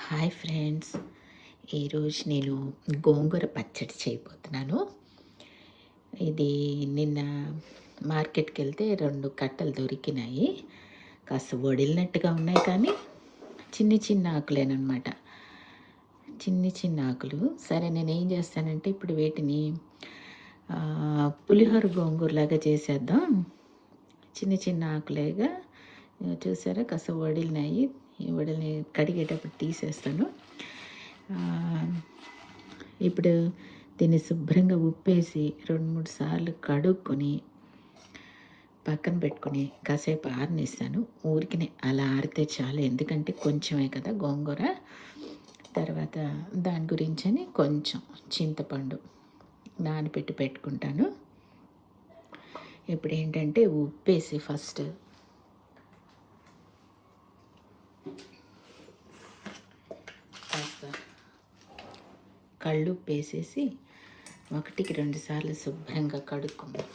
Hi friends. ఈరోజు నేను గోంగూర పచ్చడి చేయబోతున్నాను. ఇది నిన్న మార్కెట్కి వెళ్తే 2 కట్టలు దొరికినాయి. కాస్త వడిలినట్టుగా ఉన్నాయి కానీ చిన్ని చిన్న ఆకులేనమాట. చిన్ని చిన్న ఆకులు. సరే నేనేం చేస్తానంటే ఇప్పుడు వీటిని పులిహోర గోంగూరలాగా చేసేద్దాం. చిన్న చిన్న ఆకులేగా చూసారా కాస్త వడిలినాయి. ఈ వడిల్ని కడిగేటప్పుడు తీసేస్తాను. ఇప్పుడు దీన్ని శుభ్రంగా ఉప్పేసి 2-3 సార్లు కడుక్కొని పక్కన పెట్టుకొని కాసేపు ఆరనిస్తాను. ఊరికినే అలా ఆరితే చాలు, ఎందుకంటే కొంచెమే కదా గోంగూర. తర్వాత దాని గురించని కొంచెం చింతపండు నానబెట్టి పెట్టుకుంటాను. ఇప్పుడు ఏంటంటే ఉప్పేసి ఫస్ట్ కాస్త కళ్ళుప్పు వేసేసి 1-2 సార్లు శుభ్రంగా కడుక్కుందాం.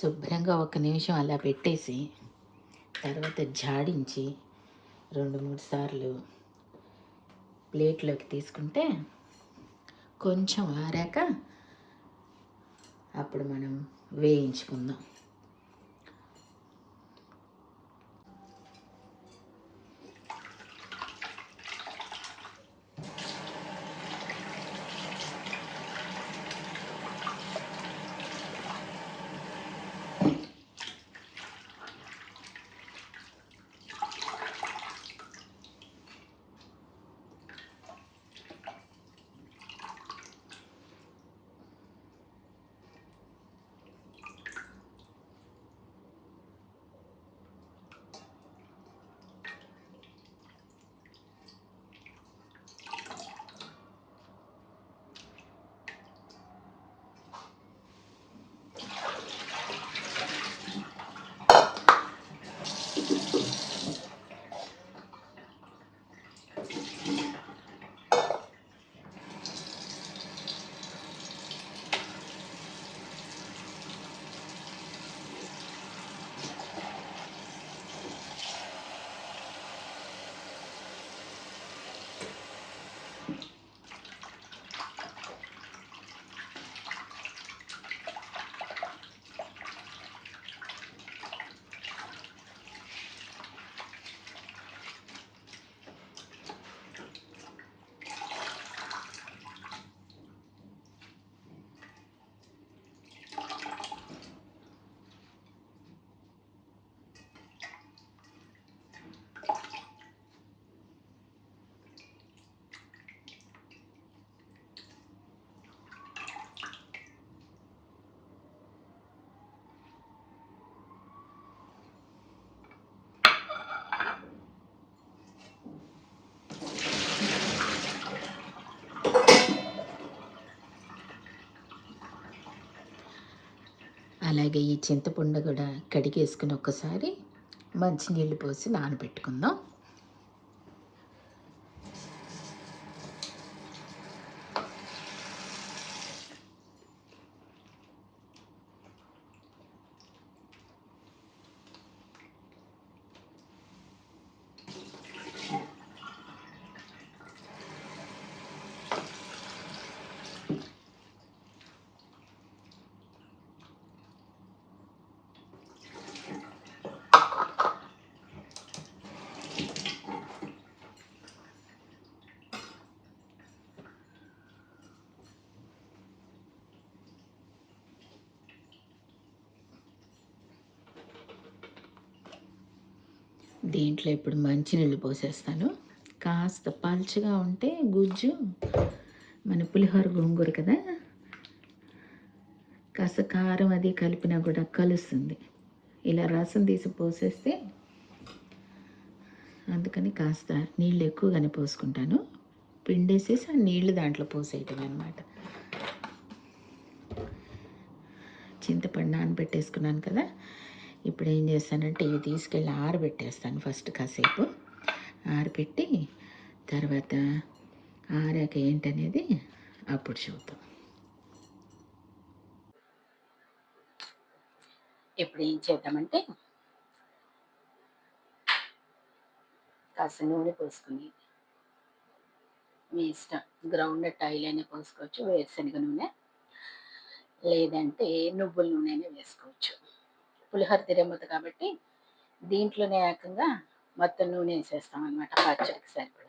శుభ్రంగా 1 నిమిషం అలా పెట్టేసి తర్వాత జాడించి 2-3 సార్లు ప్లేట్లోకి తీసుకుంటే కొంచెం ఆరాక అప్పుడు మనం వేయించుకుందాం. అలాగే ఈ చింతపండు కూడా కడిగేసుకుని ఒక్కసారి మంచినీళ్ళు పోసి నానబెట్టుకుందాం. దీంట్లో ఇప్పుడు మంచినీళ్ళు పోసేస్తాను. కాస్త పల్చగా ఉంటే గుజ్జు మన పులిహోర గోంగూర కదా, కాస్త కారం అది కలిపినా కూడా కలుస్తుంది. ఇలా రసం తీసి పోసేస్తే, అందుకని కాస్త నీళ్ళు ఎక్కువగానే పోసుకుంటాను. పిండేసేసి ఆ నీళ్ళు దాంట్లో పోసేయటం అనమాట. చింతపండు నానబెట్టేసుకున్నాను కదా. ఇప్పుడు ఏం చేస్తానంటే ఇవి తీసుకెళ్ళి ఆరబెట్టేస్తాను ఫస్ట్ కాసేపు. ఆరబెట్టి తర్వాత ఆరాక ఏంటనేది అప్పుడు చూద్దాం. ఇప్పుడు ఏం చేద్దామంటే కాస్త నూనె పోసుకుని, మీ ఇష్టం, గ్రౌండ్నట్ ఆయిల్ అయినా పోసుకోవచ్చు, వేరుశనగ నూనె, లేదంటే నువ్వుల నూనె అయినా వేసుకోవచ్చు. పులిహోర తిరగమత కాబట్టి దీంట్లోనే ఏకంగా మొత్తం నూనె వేసేస్తాం అనమాట పచ్చడికి సరిపడా.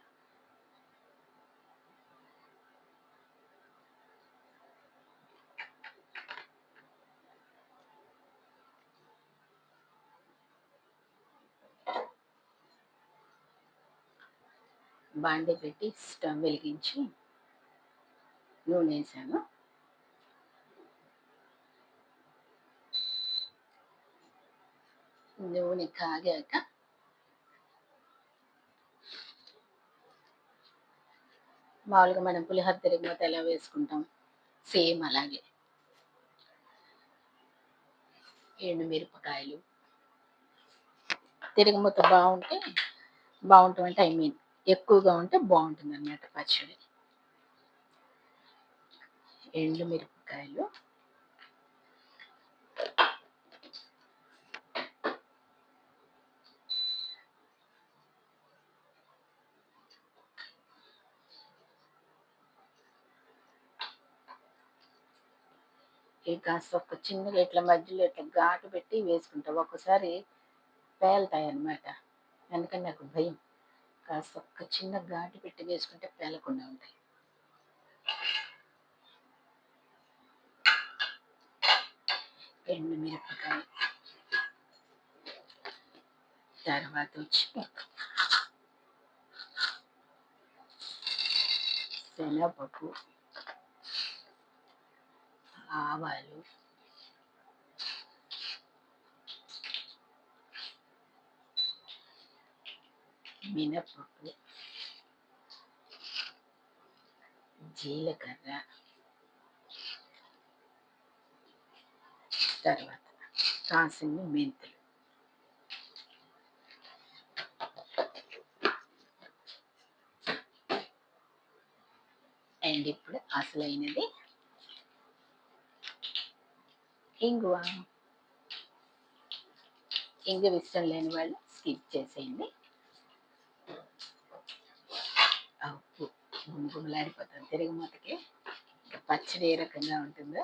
బాండీ పెట్టి స్టవ్ వెలిగించి నూనె వేసాను. నూనె కాగాక మామూలుగా మనం పులిహోర తిరగమత ఎలా వేసుకుంటాం సేమ్ అలాగే ఎండుమిరపకాయలు, తిరగమత బాగుంటాం అంటే ఎక్కువగా ఉంటే బాగుంటుంది అన్నమాట పచ్చడి. ఎండుమిరపకాయలు, కాస్త ఒక చిన్నగా ఇట్లా మధ్యలో ఇట్లా ఘాటు పెట్టి వేసుకుంటాం. ఒక్కసారి పేలుతాయి అన్నమాట, అందుకని నాకు భయం. కాస్త ఒక చిన్న ఘాటు పెట్టి వేసుకుంటే పేలకుండా ఉంటాయి. ఎండుమిరపకాయ, తర్వాత వచ్చి శనగపప్పు, ఆవాలు, మినప్పప్పు, జీలకర్ర, తర్వాత కాసిన్ని మెంతులు. అండ్ ఇప్పుడు అసలైనది ఇంగువ. ఇంగువ ఇష్టం లేని వాళ్ళు స్కిప్ చేసేయండి. ఉప్పు గుమగుమలాడిపోతుంది తిరగమూతకి. పచ్చడి ఏ రకంగా ఉంటుందో.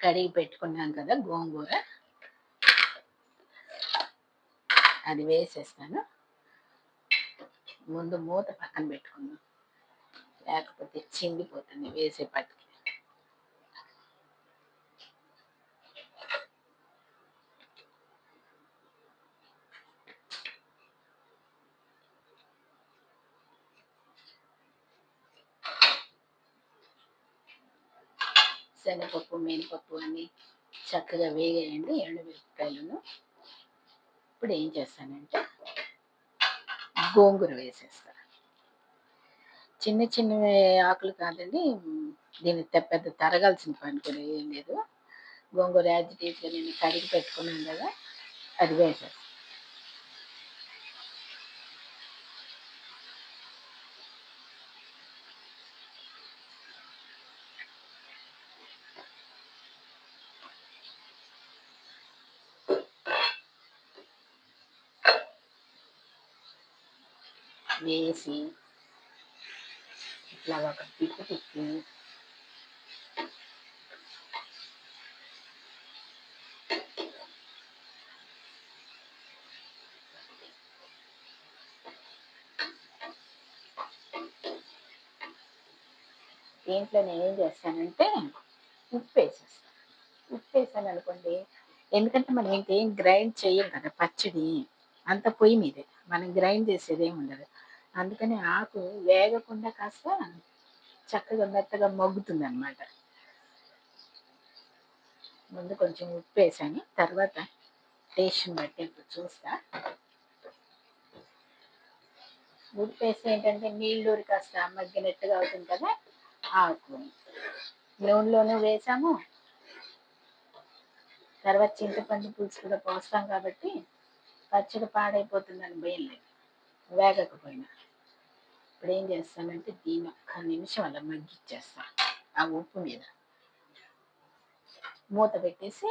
కడిగి పెట్టుకున్నాం కదా గోంగూర, అది వేసేస్తాను. ముందు మూత పక్కన పెట్టుకుందాం, లేకపోతే చిండిపోతుంది వేసేపటికి. శనగపప్పు, మినపప్పు అన్ని చక్కగా వేగేయండి ఎండుమిరపకాయలను. ఇప్పుడు ఏం చేస్తానంటే గోంగూర వేసేస్తాను. చిన్న చిన్న ఆకులు కాదండి, దీన్ని పెద్ద తరగాల్సిన పని కూడా ఏం లేదు. గోంగూర యాజిటీస్గా నేను కడిగి పెట్టుకున్నాను కదా, అది వేసేస్తాను. వేసి ఇట్లా ఒక తిప్పి దీంట్లో నేను ఏం చేస్తానంటే ఉప్పు వేసేస్తాను. ఉప్పు వేసాను అనుకోండి, ఎందుకంటే మనం ఇంకేం గ్రైండ్ చెయ్యం కదా పచ్చడి. అంత పొయ్యి మీదే. మనం గ్రైండ్ చేసేదేమి ఉండదు. అందుకని ఆకు వేగకుండా కాస్త చక్కగా మెత్తగా మగ్గుతుందనమాట. ముందు కొంచెం ఉప్పేసాను. తర్వాత టేస్ట్‌ని బట్టి ఇప్పుడు చూస్తా. ఉప్పేస్తే ఏంటంటే నీళ్ళూరి కాస్త మగ్గినట్టుగా అవుతుంది కదా! ఆకు నూనెలోనూ వేసాము. తర్వాత చింతపండు పులుసు కూడా పోస్తాం కాబట్టి పచ్చడి పాడైపోతుందని భయం లేదు. వేగకపోయినా. ఇప్పుడేం చేస్తానంటే దీన్ని ఒక్క నిమిషం అలా మగ్గిచ్చేస్తా. ఆ ఉప్పు మీద. మూత పెట్టేసి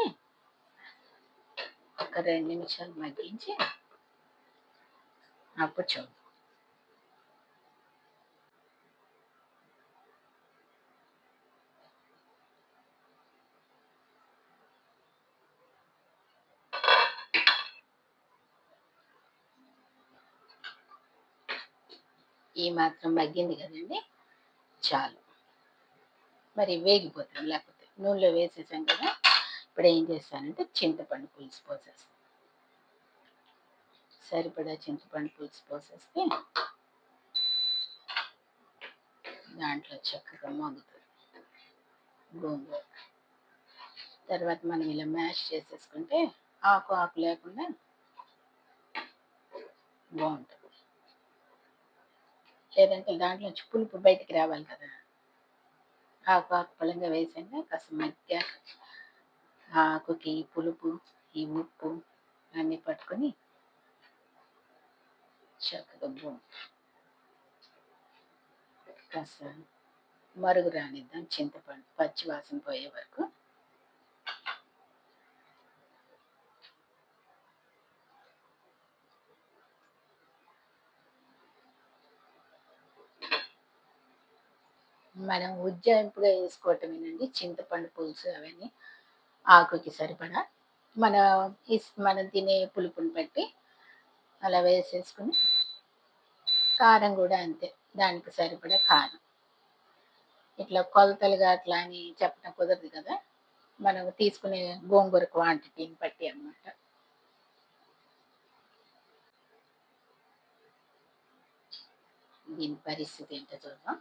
ఒక 2 నిమిషాలు మగ్గించి అప్పుడు చూద్దాం. ఈ మాత్రం మగ్గింది కదండి! చాలు. మరి వేగిపోతాం లేకపోతే. నూనెలో వేసేసాం కదా! ఇప్పుడు ఏం చేస్తానంటే చింతపండు పులుసు పోసేస్తాను. సరిపడా చింతపండు పులుసు పోసేస్తే దాంట్లో చక్కగా మగ్గుతుంది గోంగూర. తర్వాత మనం ఇలా మ్యాష్ చేసేసుకుంటే ఆకు ఆకు లేకుండా బాగుంటుంది. లేదంటే దాంట్లోంచి పులుపు బయటికి రావాలి కదా! ఆకు ఆకు పలంగా వేసాక కాస్త మగ్గాక ఆకుకి ఈ పులుపు, ఈ ఉప్పు అన్నీ పట్టుకొని చక్కగా కాస్త మరుగు రానిద్దాం చింతపండు పచ్చి వాసన పోయే వరకు. మనం ఉజ్జాయింపుగా వేసుకోవటమేనండి చింతపండు పులుసు అవన్నీ ఆకుకి సరిపడా. మన మనం తినే పులుపుని బట్టి అలా వేసేసుకుని కారం కూడా అంతే. దానికి సరిపడా కారం. ఇట్లా కొలతలుగా అట్లా అని చెప్పడం కుదరదు కదా! మనం తీసుకునే గోంగూర క్వాంటిటీని బట్టి అనమాట. దీని పరిస్థితి ఏంటో చూద్దాం.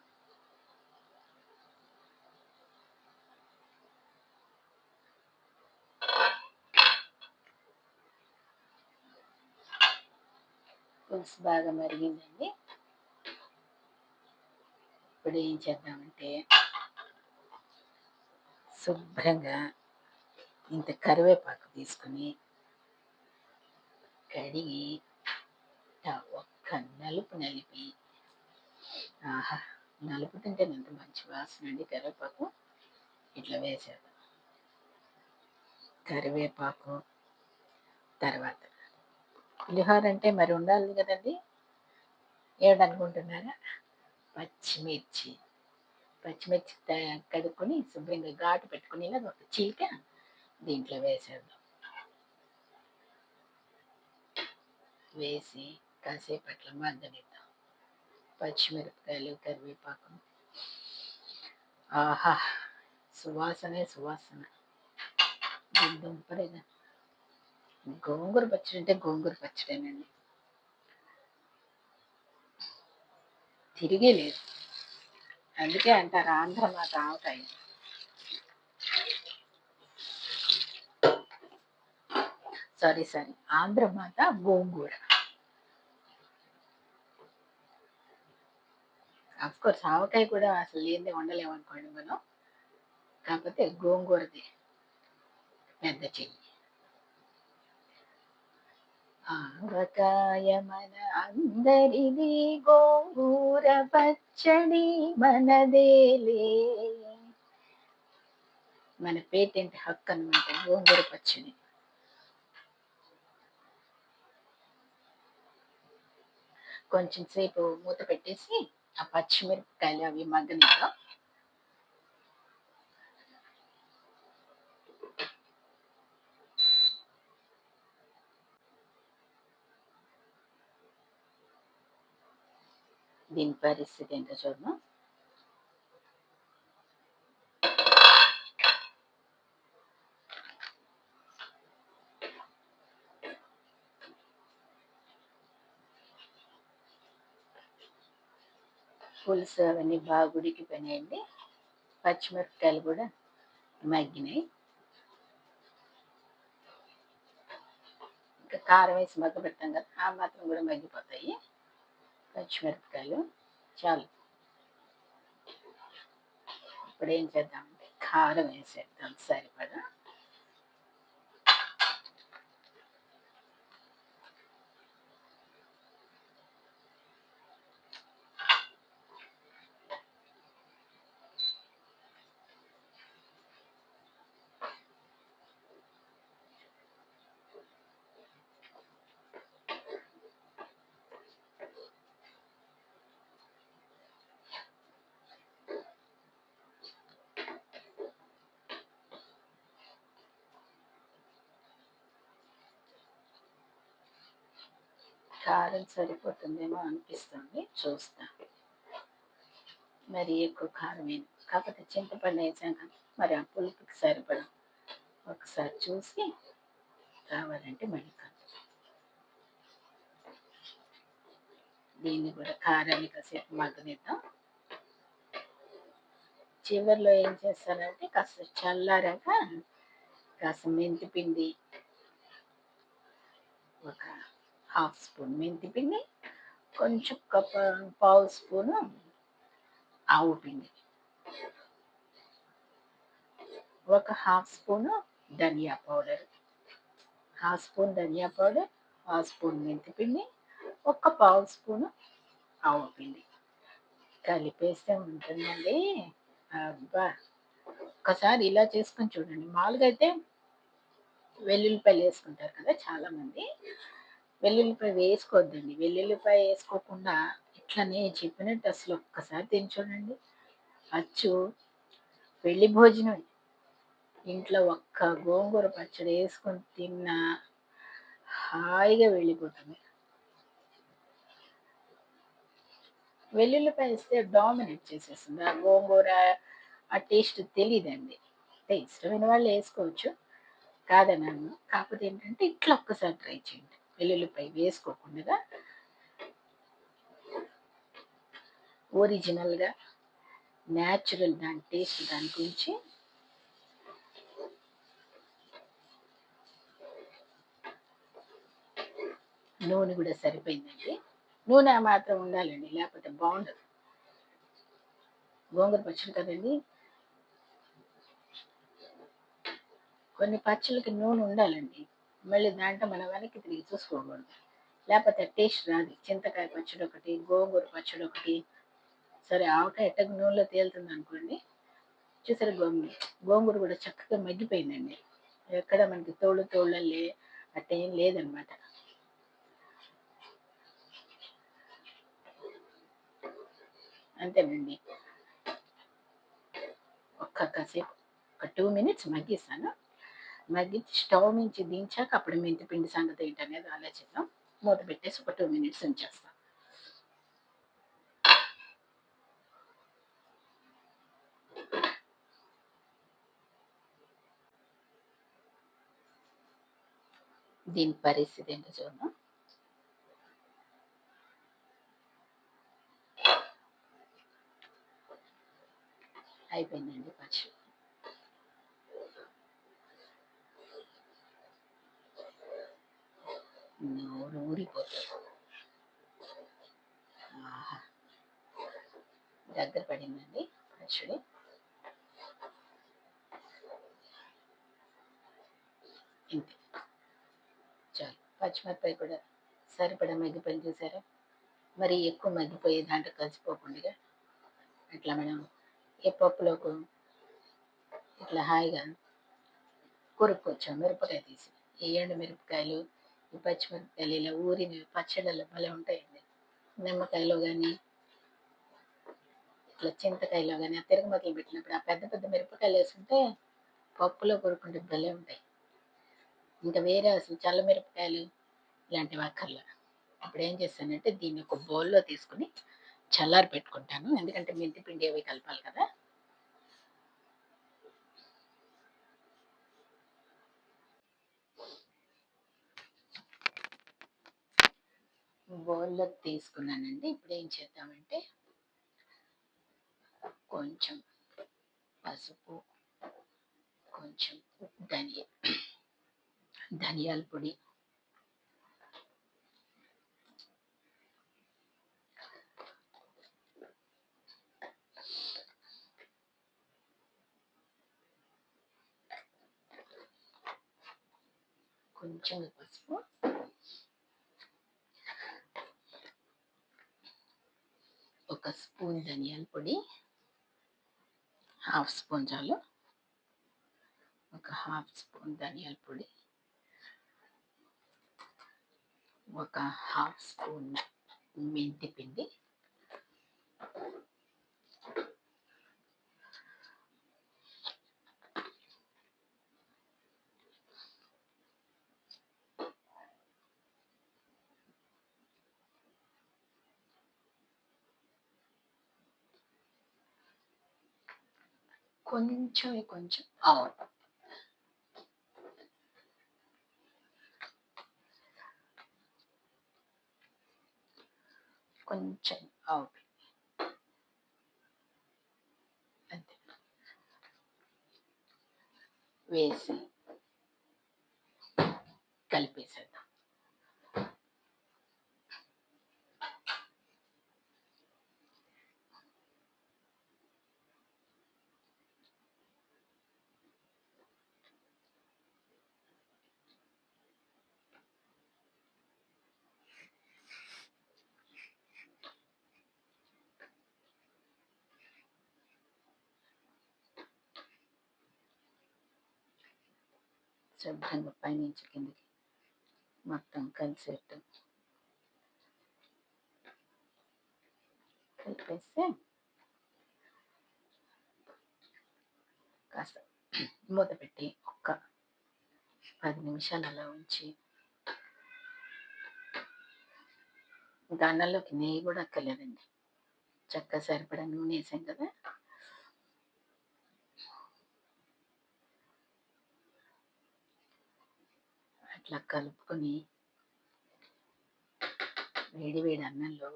పులుసు బాగా మరిగిందండి. ఇప్పుడు ఏం చేద్దామంటే శుభ్రంగా ఇంత కరివేపాకు తీసుకుని కడిగి ఒక్క నలుపు నలిపి ఆహా! నలుపుతుంటేనే ఎంత మంచి వాసన అండి కరివేపాకు. ఇట్లా వేసేద్దాం. కరివేపాకు తర్వాత పులిహోర అంటే మరి ఉండాలి కదండి! ఏమిటనుకుంటున్నారా? పచ్చిమిర్చి. పచ్చిమిర్చి కడుక్కొని శుభ్రంగా ఘాటు పెట్టుకుని ఇలా ఒక చీలిక దీంట్లో వేసేద్దాం. వేసి కాసేపు అట్లా మగ్గనిద్దాం. పచ్చిమిరపకాయలు, కరివేపాకు. ఆహా! సువాసనే సువాసన. దుంపరేగా. గోంగూర పచ్చడి అంటే గోంగూర పచ్చడేనండి. తిరిగే లేదు. అందుకే అంటారు ఆంధ్ర మాత ఆవకాయ. సారీ ఆంధ్ర మాత గోంగూర. అఫ్కోర్స్ ఆవకాయ కూడా అసలు లేనిదే వండలేమనుకోండి మనం. కాకపోతే గోంగూరది పెద్ద చెయ్యి. ఆవకాయ మన అందరిది, గోంగూర పచ్చడి మనదేలే. మన పేటెంట్ హక్కు అనమాట గోంగూర పచ్చడి. కొంచెం సేపు మూత పెట్టేసి ఆ పచ్చిమిరపకాయలు అవి మగ్గనిద్దాం. దీని పరిస్థితి ఏంటో చూద్దాం. పులుసు అవన్నీ బాగా ఉడికిపోయినాయండి. పచ్చిమిరపకాయలు కూడా మగ్గినాయి. ఇంకా కారం వేసి మగ్గ పెడతాం కదా, ఆ మాత్రం కూడా మగ్గిపోతాయి పచ్చిమిరపకాయలు. చాలు. ఇప్పుడు ఏం చేద్దామంటే కారం వేసేద్దాం సరిపడా. కారం సరిపోతుందేమో అనిపిస్తుంది, చూస్తా. మరి ఎక్కువ కారం వేయను, కాకపోతే చింతపండు వేసాం కదా, మరి ఆ పులుపుకి సరిపడా ఒకసారి చూసి కావాలంటే మళ్ళీ కలుపుతాం. దీన్ని కూడా కారాన్ని కాసేపు మగ్గనిద్దాం. చివరిలో ఏం చేస్తానంటే కాస్త చల్లారాక కాస్త మెంతి పిండి, ఒక హాఫ్ స్పూన్ మెంతి పిండి, కొంచెం పావు స్పూను ఆవు పిండి, ఒక హాఫ్ స్పూను ధనియా పౌడర్, హాఫ్ స్పూన్ ధనియా పౌడర్, హాఫ్ స్పూన్ మెంతి పిండి, ఒక పావు స్పూను ఆవు పిండి కలిపేస్తే ఉంటుందండి. అబ్బా, ఒకసారి ఇలా చేసుకొని చూడండి. మామూలుగా అయితే వెల్లుల్లిపాయలు వేసుకుంటారు కదా చాలామంది, వెల్లుల్లిపాయ వేసుకోవద్దండి. వెల్లుల్లిపాయ వేసుకోకుండా ఇట్లనే చెప్పినట్టు అసలు ఒక్కసారి తిని చూడండి. అచ్చు పెళ్లి భోజనం. ఇంట్లో ఒక్క గోంగూర పచ్చడి వేసుకొని తిన్నా హాయిగా వెళ్ళిపోతుంది. వెల్లుల్లిపాయ వేస్తే డామినేట్ చేసేస్తుంది ఆ గోంగూర, ఆ టేస్ట్ తెలియదండి. అంటే ఇష్టమైన వాళ్ళు వేసుకోవచ్చు, కాదన్నాను. కాకపోతే ఏంటంటే ఇట్లా ఒక్కసారి ట్రై చేయండి, వెల్లుల్లిపాయ వేసుకోకుండా ఒరిజినల్గా న్యాచురల్ దాని టేస్ట్ దాని గురించి. నూనె కూడా సరిపోయిందండి. నూనె మాత్రం ఉండాలండి, లేకపోతే బాగుండదు. గోంగూర పచ్చడి కదండి, కొన్ని పచ్చళ్ళకి నూనె ఉండాలండి. మళ్ళీ దాంట్లో మనం వెనక్కి తిరిగి చూసుకోకూడదు, లేకపోతే టేస్ట్ రాదు. చింతకాయ పచ్చడి ఒకటి, గోంగూర పచ్చడి ఒకటి. సరే, ఆవకాయ ఎట్టకు నూనెలో తేలుతుంది అనుకోండి. చూసారు, గోంగూర కూడా చక్కగా మగ్గిపోయిందండి. ఎక్కడ మనకి తోళ్ళల్లే అట్టేం లేదనమాట. అంతేనండి. కాసేపు ఒక 2 మినిట్స్ మగ్గిస్తాను. మగ్గించి స్టవ్ నుంచి దించాక అప్పుడు మెంతి పిండి సంగతి ఏంటనేది ఆలోచిద్దాం. మూత పెట్టేసి ఒక 2 మినిట్స్ ఉంచేస్తాం. దీని పరిస్థితి ఏంటో చూద్దాం. అయిపోయిందండి పచ్చడి. నోరు ఊరిపోతుంది. దగ్గర పడిందండి పచ్చడి. ఇంతే, చాలు. పచ్చిమిరపకాయ కూడా సరిపడా మగ్గిపోయి చూసారా. మరి ఎక్కువ మగ్గిపోయే దాంట్లో కలిసిపోకుండా ఇట్లా మనం ఏ పప్పులోకి ఇట్లా హాయిగా కొరుక్కోవచ్చు మిరపకాయ తీసి. ఈ ఎండు మిరపకాయలు, ఈ పచ్చిమిరపకాయలు ఇలా ఊరిని పచ్చళ్ళలో భలే ఉంటాయండి. నిమ్మకాయలో కానీ ఇట్లా చింతకాయలో కానీ ఆ తిరగమతలు పెట్టినప్పుడు ఆ పెద్ద పెద్ద మిరపకాయలు వేసుకుంటే పప్పులో కొరుకుంటే భలే ఉంటాయి. ఇంకా వేరే అసలు చల్ల మిరపకాయలు ఇలాంటివి అక్కర్లా. ఇప్పుడు ఏం చేస్తానంటే దీన్ని ఒక బౌల్లో తీసుకుని చల్లారి పెట్టుకుంటాను, ఎందుకంటే మెంతి పిండి అవి కలపాలి కదా. బౌల్లో తీసుకున్నానండి. ఇప్పుడు ఏం చేద్దామంటే కొంచెం పసుపు, కొంచెం ధనియాల పొడి, కొంచెం పసుపు, ఒక స్పూన్ ధనియాల పొడి, హాఫ్ స్పూన్ చాలు, ఒక హాఫ్ స్పూన్ ధనియాల పొడి, ఒక హాఫ్ స్పూన్ మెంతి పిండి, కొంచెం ఆవు, కొంచెం ఆవు అంతే వేసి కలిపేసేద్దాం. శుభ్రంగా పైనుంచి కిందకి మొత్తం కలిసేట్టు కలిపేస్తే కాస్త మూత పెట్టి ఒక 10 నిమిషాలు అలా ఉంచి, దానిలోకి నెయ్యి కూడా అక్కర్లేదండి, చక్కగా సరిపడా నూనె వేసాం కదా, అట్లా కలుపుకొని వేడి వేడి అన్నంలో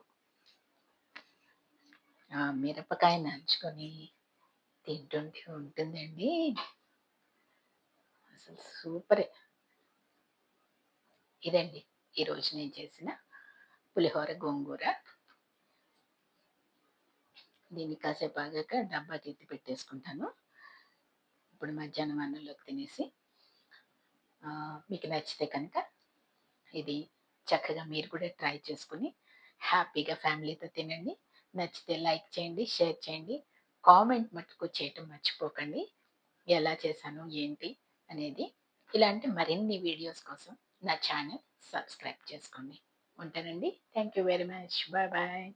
ఆ మిరపకాయ నంచుకొని తింటుంటే ఉంటుందండి అసలు సూపరే. ఇదండి ఈరోజు నేను చేసిన పులిహోర గోంగూర. దీన్ని కాసేపు ఆగాక డబ్బాకి ఎత్తి పెట్టేసుకుంటాను. ఇప్పుడు మధ్యాహ్నం అన్నంలోకి తినేసి మీకు నచ్చితే కనుక ఇది చక్కగా మీరు కూడా ట్రై చేసుకుని హ్యాపీగా ఫ్యామిలీతో తినండి. నచ్చితే లైక్ చేయండి, షేర్ చేయండి, కామెంట్ మట్టుకు చేయటం మర్చిపోకండి. ఎలా చేశాను ఏంటి అనేది. ఇలాంటి మరిన్ని వీడియోస్ కోసం నా ఛానల్ సబ్స్క్రైబ్ చేసుకోండి. ఉంటానండి. Thank you very much. Bye bye.